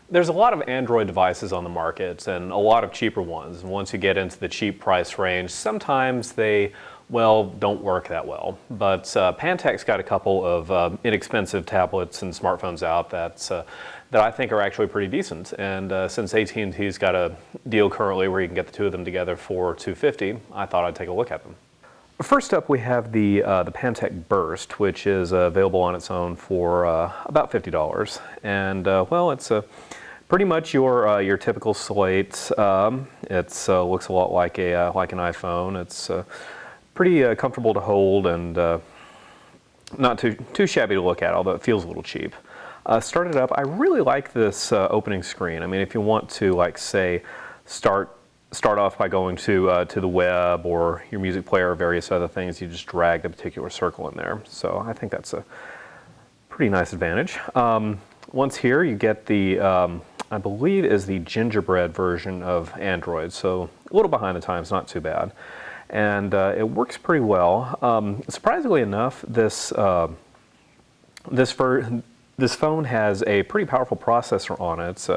There's a lot of Android devices on the market and a lot of cheaper ones. And once you get into the cheap price range, sometimes they, well, don't work that well. But Pantech's got a couple of inexpensive tablets and smartphones out that I think are actually pretty decent. And since AT&T's got a deal currently where you can get the two of them together for $250, I thought I'd take a look at them. First up, we have the Pantech Burst, which is available on its own for about $50. And well, it's pretty much your typical slate. It looks a lot like an iPhone. It's pretty comfortable to hold and not too shabby to look at, although it feels a little cheap. Started up, I really like this opening screen. I mean, if you want to, like, say, start off by going to the web or your music player or various other things, you just drag the particular circle in there. So I think that's a pretty nice advantage. Once here, you get the, I believe is the gingerbread version of Android, so a little behind the times, not too bad. And it works pretty well. Surprisingly enough, this phone has a pretty powerful processor on it.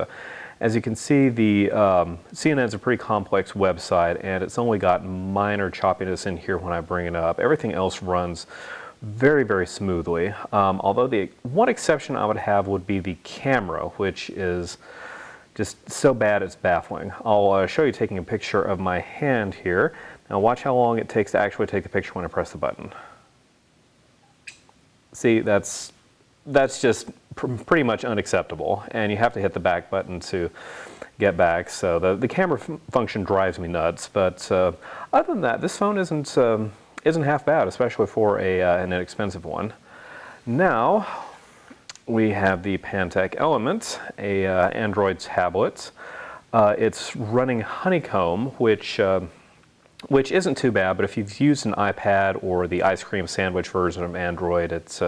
As you can see, the CNN's a pretty complex website, and it's only got minor choppiness in here when I bring it up. Everything else runs very, very smoothly. Although the one exception I would have would be the camera, which is just so bad it's baffling. I'll show you taking a picture of my hand here. Now watch how long it takes to actually take the picture when I press the button. See, that's just pretty much unacceptable, and you have to hit the back button to get back. So the camera function drives me nuts. But other than that, this phone isn't half bad, especially for an inexpensive one. Now we have the Pantech Element, a Android tablet. It's running Honeycomb, which isn't too bad, but if you've used an iPad or the ice cream sandwich version of Android, it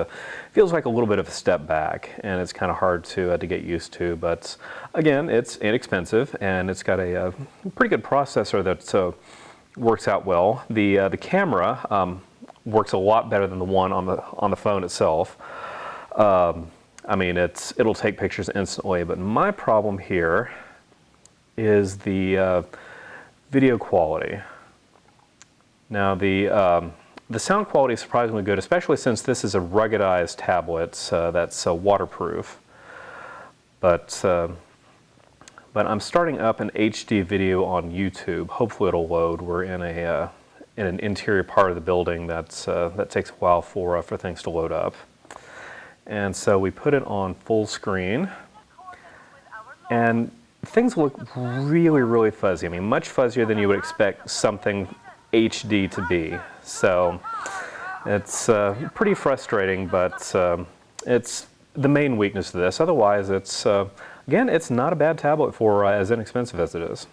feels like a little bit of a step back, and it's kind of hard to get used to. But again, it's inexpensive, and it's got a pretty good processor that works out well. The camera works a lot better than the one on the phone itself. I mean, it'll take pictures instantly, but my problem here is the video quality. Now the sound quality is surprisingly good, especially since this is a ruggedized tablet that's waterproof. But I'm starting up an HD video on YouTube. Hopefully it'll load. We're in an interior part of the building that takes a while for things to load up. And so we put it on full screen, and things look really, really fuzzy. I mean, much fuzzier than you would expect something HD to be. So it's pretty frustrating, but it's the main weakness of this. Otherwise, it's again, it's not a bad tablet for as inexpensive as it is.